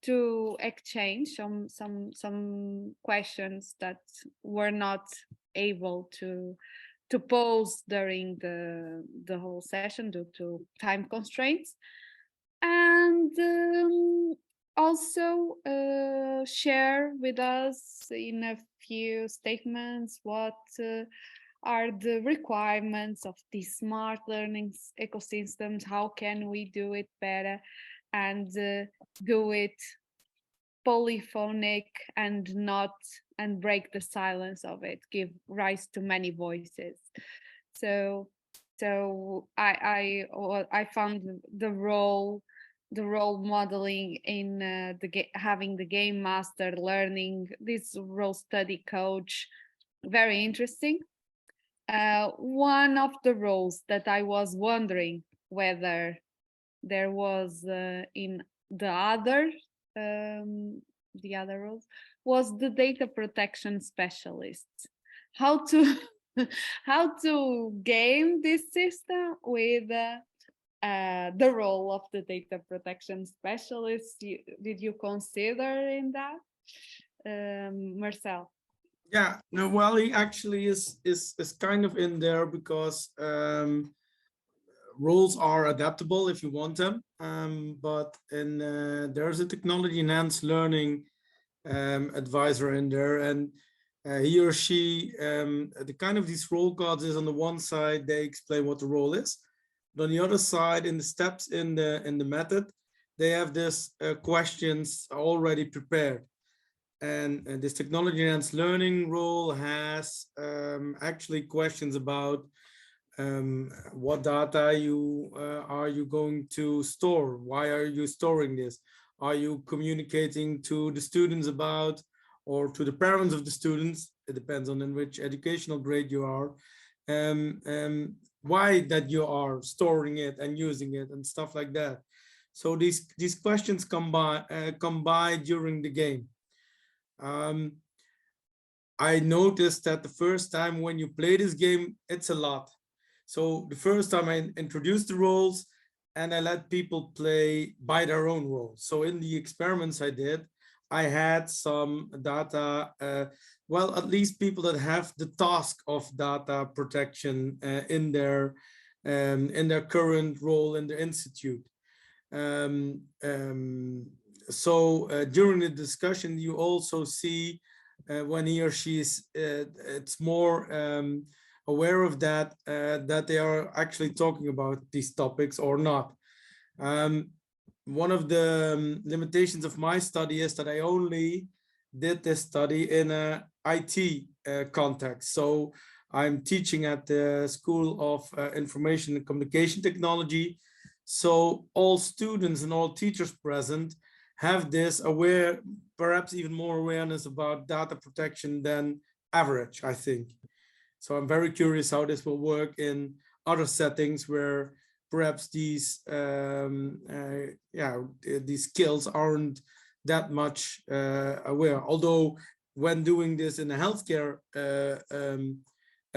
to exchange some questions that were not able to pose during the whole session due to time constraints, and also share with us in a few statements what are the requirements of these smart learning ecosystems, how can we do it better, and do it polyphonic and not and break the silence of it, give rise to many voices. So I found the role modeling in having the game master learning this role study coach very interesting. One of the roles that I was wondering whether there was in um, the other roles was the data protection specialist. How to how to game this system with the role of the data protection specialist. Did you consider in that, Marcel? Yeah, no, well, he actually is kind of in there because roles are adaptable if you want them. But in there's a technology enhanced learning advisor in there, and he or she, the kind of these role cards is on the one side they explain what the role is, but on the other side, in the steps in the method, they have this questions already prepared. And this technology enhanced learning role has actually questions about what data you are you going to store? Why are you storing this? Are you communicating to the students about, or to the parents of the students? It depends on in which educational grade you are. Why that you are storing it and using it and stuff like that. So these questions come by during the game. I noticed that the first time when you play this game, it's a lot. So the first time I introduced the roles and I let people play by their own roles. So in the experiments I did, I had some data, well, at least people that have the task of data protection in their current role in the institute. During the discussion, you also see when he or she is, it's more aware of that, that they are actually talking about these topics or not. One of the limitations of my study is that I only did this study in a IT context. So I'm teaching at the School of Information and Communication Technology. So all students and all teachers present have this aware, perhaps even more awareness about data protection than average, I think. So I'm very curious how this will work in other settings where perhaps these these skills aren't that much aware. Although when doing this in a healthcare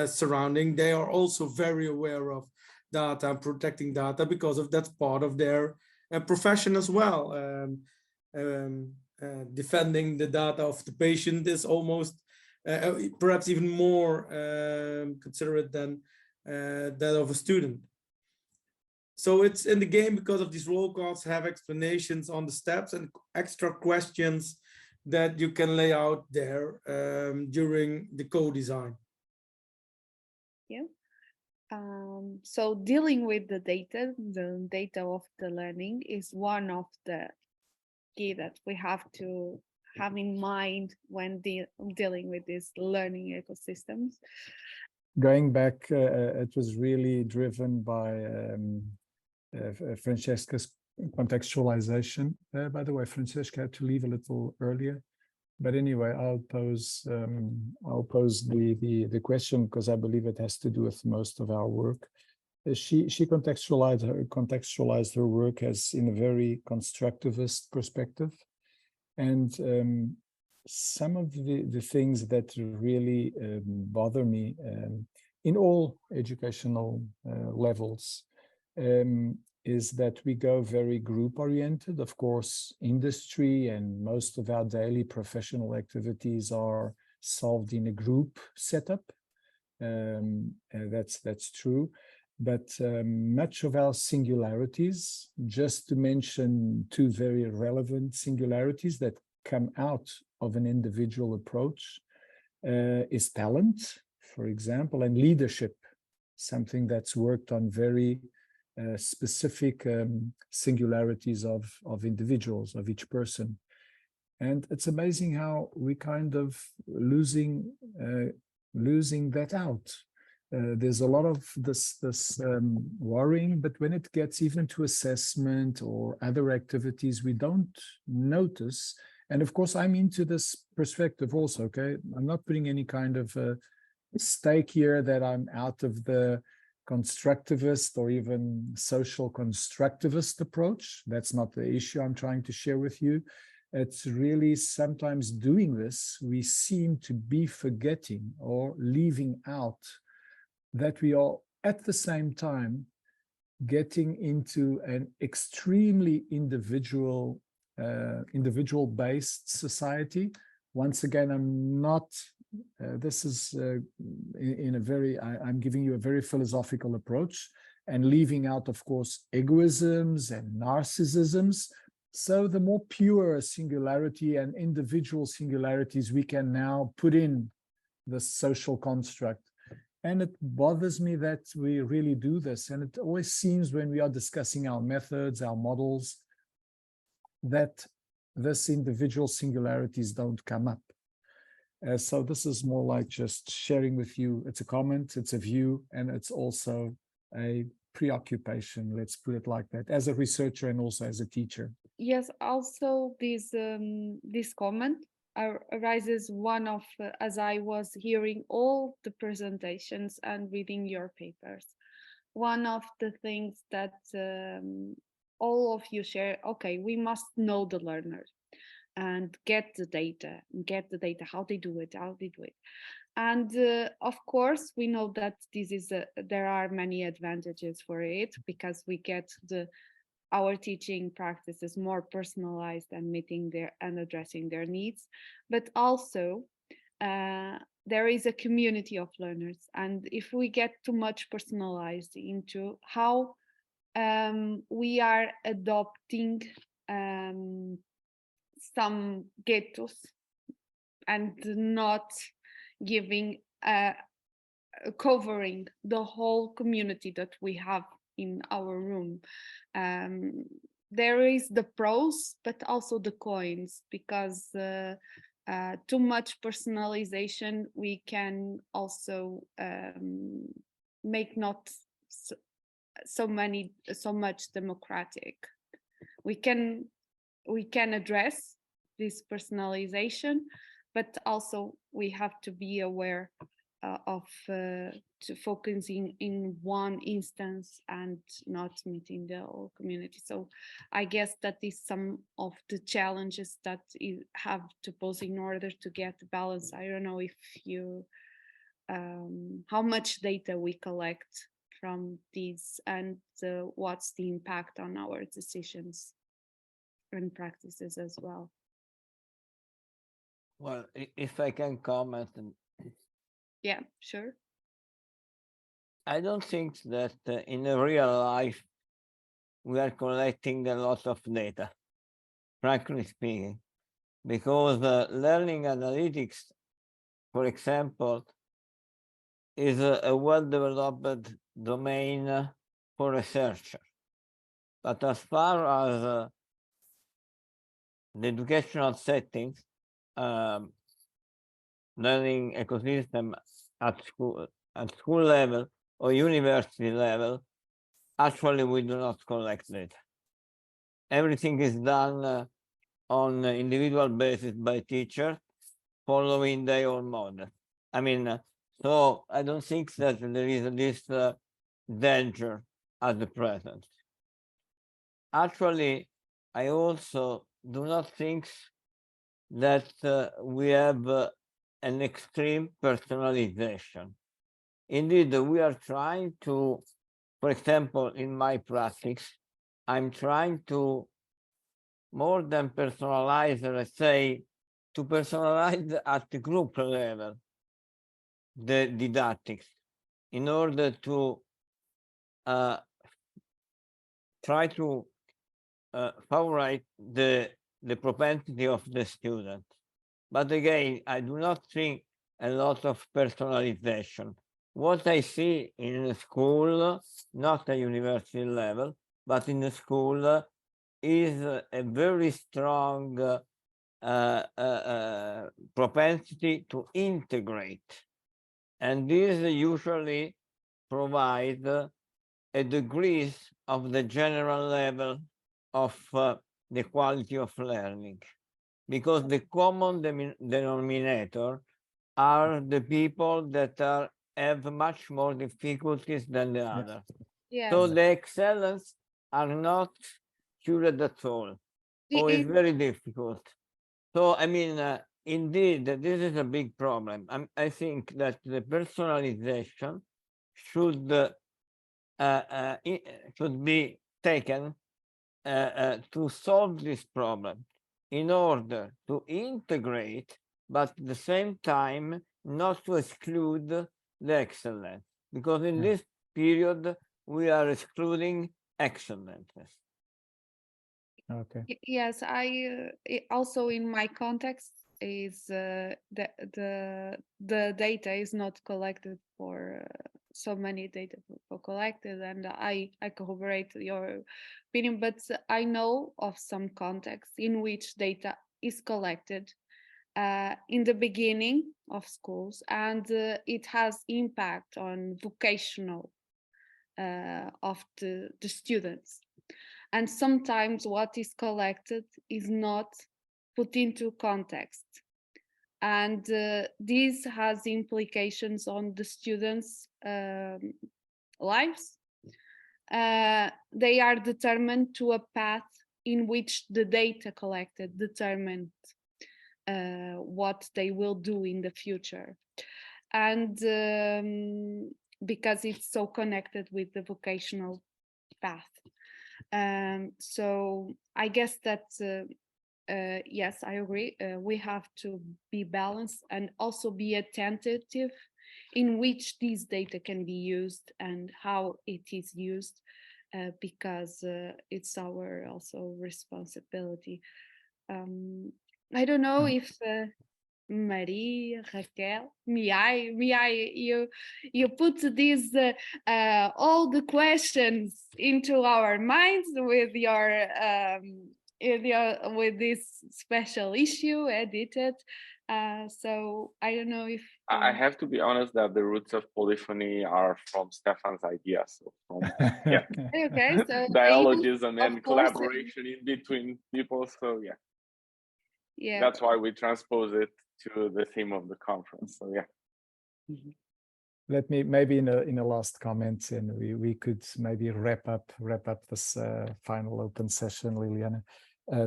surrounding, they are also very aware of data and protecting data because of that's part of their profession as well. Defending the data of the patient is almost perhaps even more considerate than that of a student. So it's in the game because of these roll calls have explanations on the steps and extra questions that you can lay out there during the co-design. Yeah. So dealing with the data of the learning is one of the key that we have to have in mind when dealing with these learning ecosystems. Going back, it was really driven by Francesca's contextualization. By the way, Francesca had to leave a little earlier, but anyway, I'll pose the question because I believe it has to do with most of our work. She contextualized her work as in a very constructivist perspective, and some of the things that really bother me in all educational levels is that we go very group oriented. Of course, industry and most of our daily professional activities are solved in a group setup. That's true. But much of our singularities, just to mention two very relevant singularities that come out of an individual approach, is talent, for example, and leadership, something that's worked on very specific singularities of individuals, of each person. And it's amazing how we kind of losing that out. There's a lot of this worrying, but when it gets even to assessment or other activities, we don't notice. And of course, I'm into this perspective also, okay? I'm not putting any kind of stake here that I'm out of the constructivist or even social constructivist approach. That's not the issue I'm trying to share with you. It's really sometimes doing this, we seem to be forgetting or leaving out that we are at the same time getting into an extremely individual-based society. Once again, I'm not, this is in a very, I'm giving you a very philosophical approach and leaving out, of course, egoisms and narcissisms. So the more pure singularity and individual singularities we can now put in the social construct. And it bothers me that we really do this. And it always seems when we are discussing our methods, our models, that this individual singularities don't come up. So this is more like just sharing with you. It's a comment, it's a view, and it's also a preoccupation, let's put it like that, as a researcher and also as a teacher. Yes, also this comment arises one of, as I was hearing all the presentations and reading your papers, one of the things that all of you share, okay, we must know the learner and get the data, how they do it. And of course, we know that this is there are many advantages for it because we get our teaching practices more personalized and meeting their and addressing their needs, but also there is a community of learners, and if we get too much personalized into how we are adopting some ghettos and not giving covering the whole community that we have in our room. There is the pros, but also the cons, because too much personalization, we can also make not so much democratic. We can address this personalization, but also we have to be aware of to focusing in one instance and not meeting the whole community. So I guess that is some of the challenges that you have to pose in order to get the balance. I don't know if you how much data we collect from these and what's the impact on our decisions and practices as well. Well, if I can comment. Yeah, sure. I don't think that in real life we are collecting a lot of data, frankly speaking, because learning analytics, for example, is a well-developed domain for researchers. But as far as the educational settings, learning ecosystem at school level or university level, actually we do not collect data. Everything is done on an individual basis by teachers following their own model. I mean, so I don't think that there is this danger at the present. Actually, I also do not think that we have an extreme personalization. Indeed, we are trying to, for example, in my practice, I'm trying to more than personalize, let's say, to personalize at the group level the didactics in order to try to favorite the propensity of the student. But again, I do not think a lot of personalization. What I see in a school, not a university level, but in a school, is a very strong propensity to integrate. And this usually provides a degree of the general level of the quality of learning, because the common denominator are the people that have much more difficulties than the others. Yes. So the excellence are not cured at all, or it's very difficult. So, I mean, indeed, this is a big problem. I think that the personalization should be taken to solve this problem in order to integrate, but at the same time not to exclude the excellence, because in this period we are excluding excellences. Okay. Yes, also in my context is the data is not collected for so many data for collected, and I corroborate your opinion, but I know of some contexts in which data is collected in the beginning of schools, and it has impact on vocational of the students. And sometimes what is collected is not put into context. And this has implications on the students' lives. They are determined to a path in which the data collected determined what they will do in the future. And because it's so connected with the vocational path. So I guess that yes, I agree. We have to be balanced and also be attentive in which these data can be used and how it is used, because it's our also responsibility. I don't know if Maria, Raquel, you put these all the questions into our minds with with this special issue edited. So I don't know if I have to be honest that the roots of polyphony are from Stefan's idea. So from yeah, okay, so dialogism and course, collaboration in between people. So yeah, yeah, that's why we transpose it to the theme of the conference. So yeah. Let me maybe in a last comment, and we could maybe wrap up this final open session, Liliana,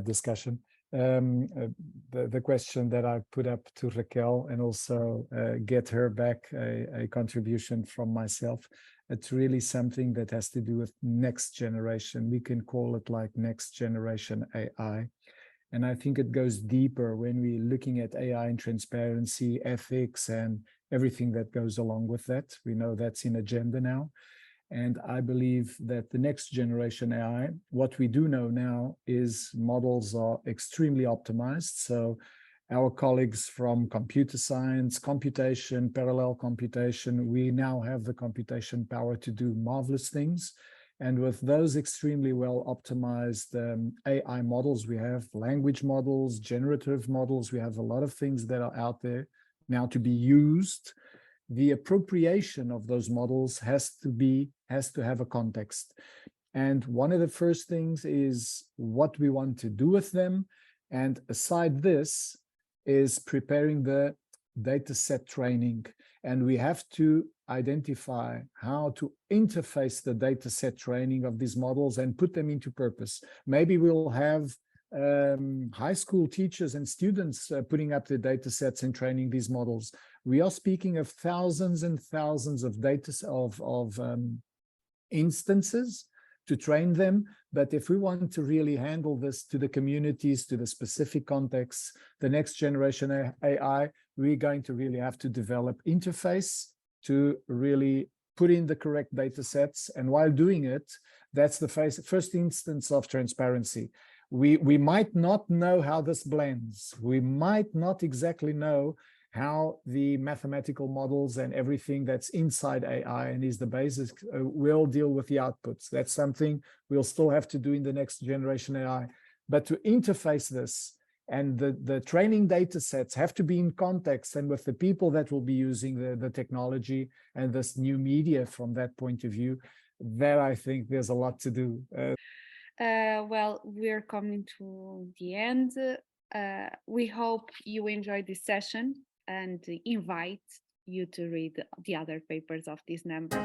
discussion. The question that I put up to Raquel, and also get her back a contribution from myself. It's really something that has to do with next generation. We can call it like next generation AI. And I think it goes deeper when we're looking at AI and transparency, ethics, and everything that goes along with that. We know that's in agenda now. And I believe that the next generation AI, what we do know now is models are extremely optimized. So our colleagues from computer science, computation, parallel computation, we now have the computation power to do marvelous things. And with those extremely well optimized AI models, we have language models, generative models, we have a lot of things that are out there now to be used. The appropriation of those models has to have a context. And one of the first things is what we want to do with them. And aside this is preparing the data set training. And we have to identify how to interface the data set training of these models and put them into purpose. Maybe we'll have high school teachers and students putting up the data sets and training these models. We are speaking of thousands and thousands of data of instances to train them. But if we want to really handle this to the communities, to the specific contexts, the next generation AI, we're going to really have to develop interface to really put in the correct data sets. And while doing it, that's the first instance of transparency. We might not know how this blends. We might not exactly know how the mathematical models and everything that's inside AI and is the basis will deal with the outputs. That's something we'll still have to do in the next generation AI. But to interface this, and the training data sets have to be in context and with the people that will be using the technology and this new media from that point of view, that I think there's a lot to do. Well, we're coming to the end. We hope you enjoyed this session and invite you to read the other papers of this number.